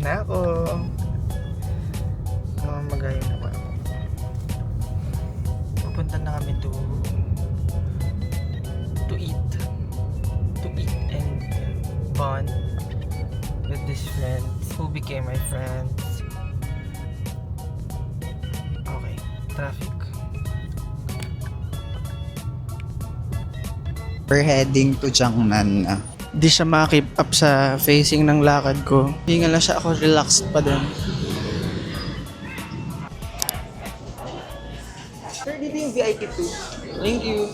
na ako. Mamagayin na ako. Pupunta na kami to eat. To eat and bond with these friends who became my friends. Okay, traffic. We're heading to Jiangnan na. Di siya makkeep up sa facing ng lakad ko. Hindi nga lang siya ako relaxed pa din. Sir, dito yung VIP 2. Thank you.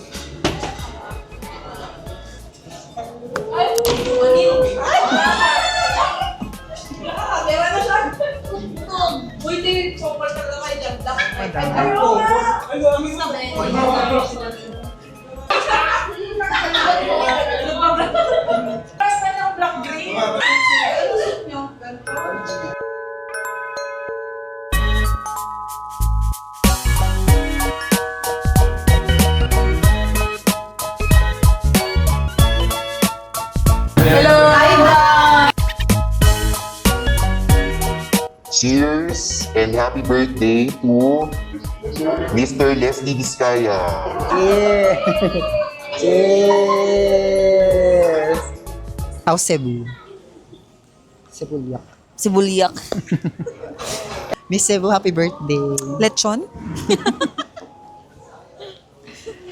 Cheers and happy birthday to Mr. Leslie Vizcaya. Yeah! Cheers! How's Cebu? Cebuliak. Sibuliak. Miss Cebu, happy birthday. Lechon?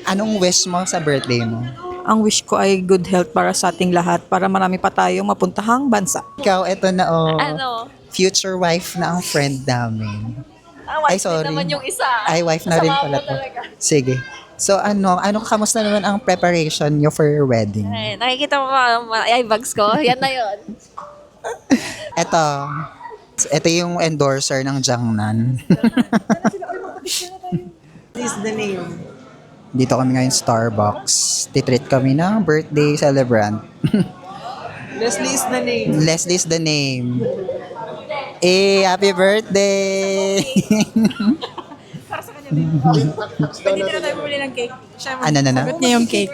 Anong wish mo sa birthday mo? Ang wish ko ay good health para sa ating lahat para marami pa tayong mapuntahang bansa. Ikaw, eto na Ano? Future wife na ang friend namin. Ay, sorry. Naman yung isa. Ay, wife na rin pala to. Sige. So, kamusta naman ang preparation nyo for your wedding? Ay, nakikita mo ba ang eye bags ko? Yan na yun. Ito yung endorser ng Jiangnan. This is the name. Dito kami ngayon Starbucks. Titreat kami ng birthday celebrant. Leslie is the name. Leslie is the name. Happy birthday! Pwede na tayo bumili ng cake. Siya, Ano na? sagot niya yung cake.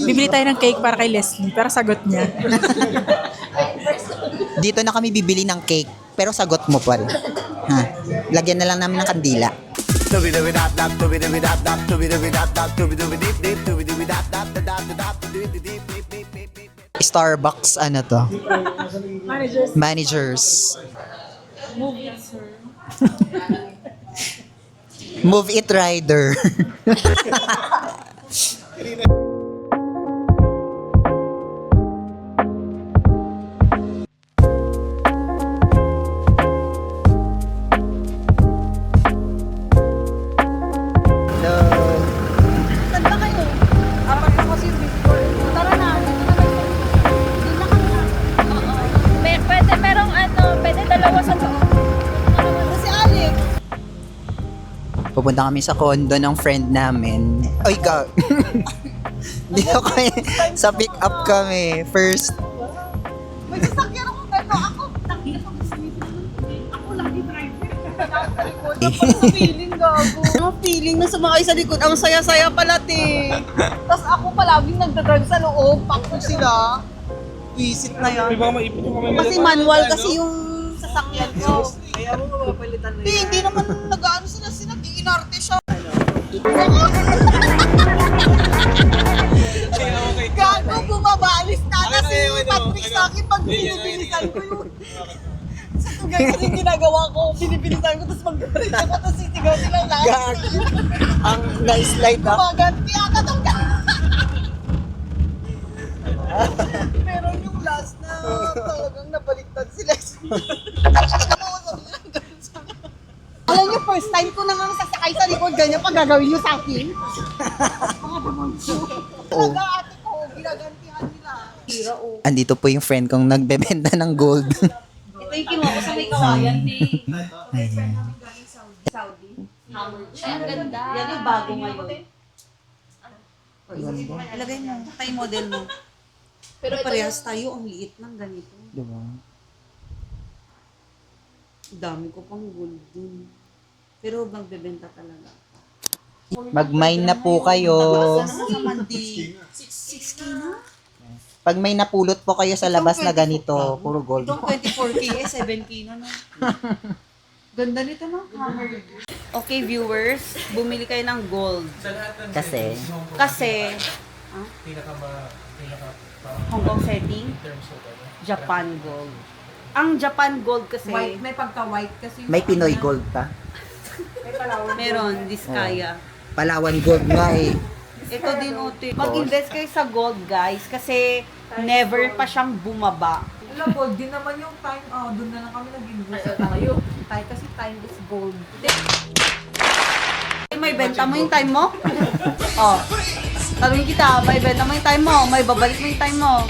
Bibili tayo ng cake para kay Leslie, pero sagot niya. Dito na kami bibili ng cake, pero sagot mo pa rin. Ha? Lagyan na lang namin ng kandila. Starbucks, ano to? Managers. Move it, sir. Move it, rider. Saan ba kayo? Apat na kasi before. Tara na. Dito na kayo. Doon na kami na. Oo. Pwede merong pwede dalawa sa loob. Si Alex. Pupunta kami sa condo ng friend namin. Oy, ka. Dito kami, sa pick up kami. First. May sasakyan ako pero ako. Nakita ko sa ako lagi driver. Sa feeling gago. Ang feeling na sumakay sa likod, ang saya-saya pala Tapos ako palaging nagdadrive sa loob, pakto sila. Visit na yan. Kasi manual kasi yung sasakyan ko. Kaya mo mapapalitan na Hindi naman nag-ano sila, inarte siya. Gago, bumabaalis na kasi Patrick sa akin pag binibilisan ko yun. So, ganyan yung ginagawa ko, binibilisan ko, tapos mag-drive ako, tapos sisigaw sila lahat. Ang nice light ah. Gumaganti ata tong Pero yung last na talagang nabaliktad sila. Alam niyo, first time ko naman sasakay sa likod, ganyan pa gagawin niyo sa akin. Mga demonyo. Talaga ate ko, ginagantihan nila. Andito po yung friend kong nagbebenta ng gold. Ito yung kinuha ko sa may kawayan, Ayan. Saudi. Ay, ang ganda. Yan yung bago ngayon. Ilagay mo, tayo model mo. Pero ito Parehas tayo, ang liit ng ganito. Diba? Dami ko pang gold dun. Pero magbebenta talaga. Mag-mine na po kayo. Sa Mandi, 6K na? Pag may napulot po kayo sa labas na ganito, puro gold. Itong 24K eh, 7K na no. Ganda nito no? Okay viewers, bumili kayo ng gold. Kasi, Hong Kong setting, Japan gold. Ang Japan gold kasi, White, may pagka-white kasi. may Pinoy gold pa. meron, Diskaya. Palawan gold nga eh. Ito din uti. Mag-invest kayo sa gold guys kasi never pa siyang bumaba. Alam, gold din naman yung time. Oh, doon na lang kami nag-invest tayo. Kasi time is gold. May benta mo yung time mo? Oh. Tanungin kita, may benta mo yung time mo? May babalik mo yung time mo?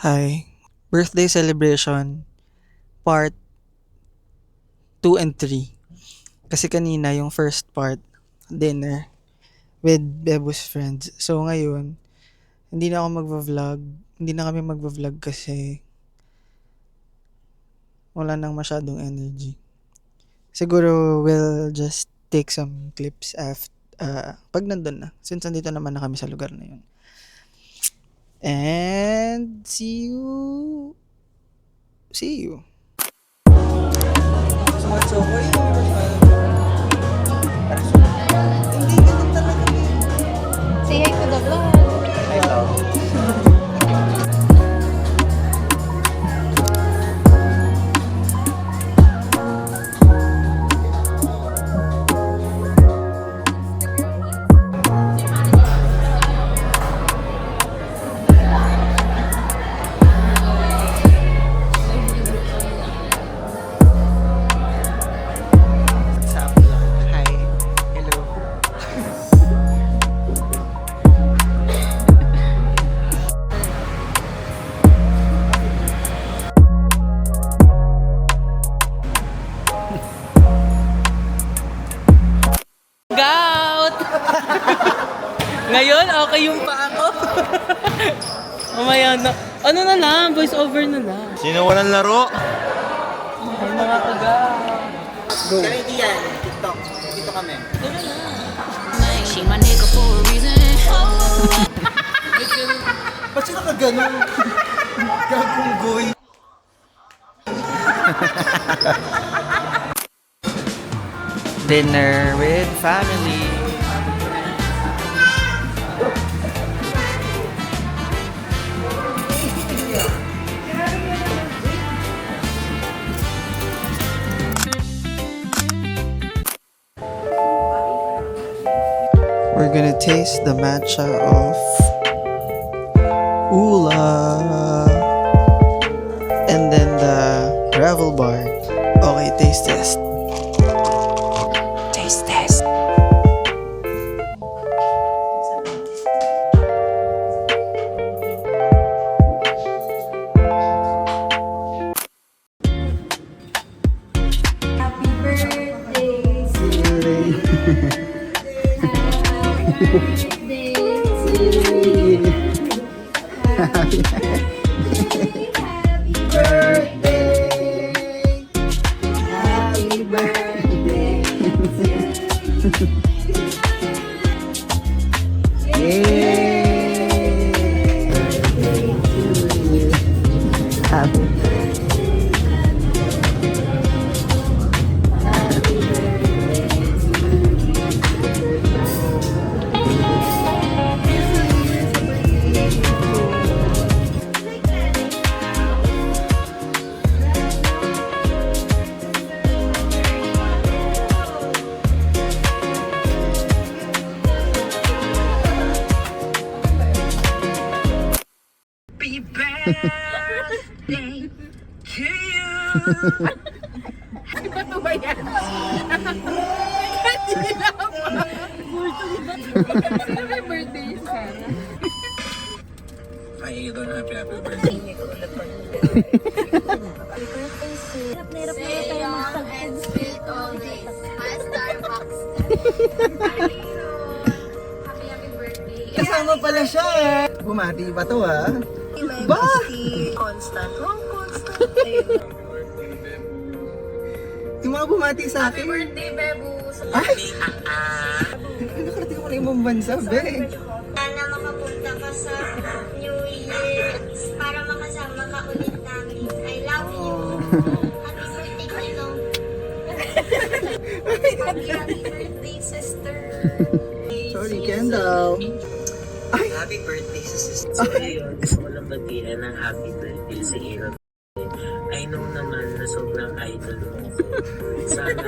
Hi. Birthday celebration part 2 and 3. Kasi kanina yung first part, dinner with Bebo's friends. So ngayon, hindi na ako magva-vlog. Hindi na kami magva-vlog kasi wala nang masyadong energy. Siguro we'll just take some clips pag nandun na. Since nandito naman na kami sa lugar na yun. And see you. Say hi to the vlog. What's up? Hi. Hello. Gout! Ngayon, okay yung pa ako. Mamaya na. Ano na lang, voice over na lang. Sino walang laro? Ay, mga taga. Kami diyan, TikTok. Dito kami. She my nigga for a reason. Ba't siya nakaganon? Gagong goy. Dinner with family. We're gonna taste the matcha of Ula and then the gravel bar. Okay, taste test. Taste test. Kasama pala siya eh. Bumati ba to ha? Ba? ka bumati sa akin. Happy birthday, Bebus! Ay! Nakarating ako na ibang bansa, be. Sana makapunta ka sa New Year para makasama ka ulit namin. I love you. Happy birthday, Kilo. Happy birthday, sister. Sorry, Kendall. Happy birthday sa sister. Ayun, gusto ko lang batiin ng happy birthday sa Hero. I know naman na sobrang idol mo ako. Sana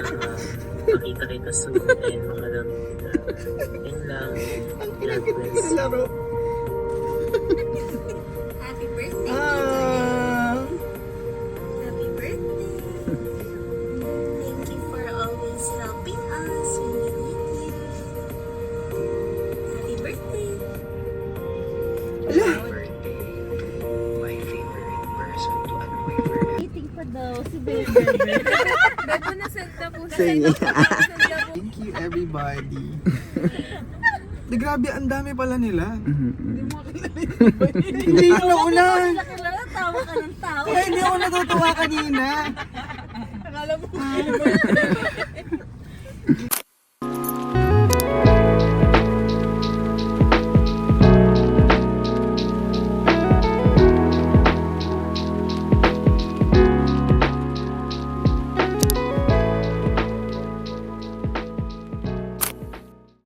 makita kita soon and makalaro kita. Yun lang. God bless. Happy birthday, Ah. Happy birthday. Thank you for always helping us when we need you. Happy birthday. Happy birthday. My favorite person to unwaver. Waiting pa daw si Bebe. Bebo na send na po sa Say inyo. Thank you everybody. Di grabe, ang dami pala nila. Hindi ko nauna. Kilala, tawa ka ng tawa. Kaya hindi ako natutuwa kanina. Akala mo,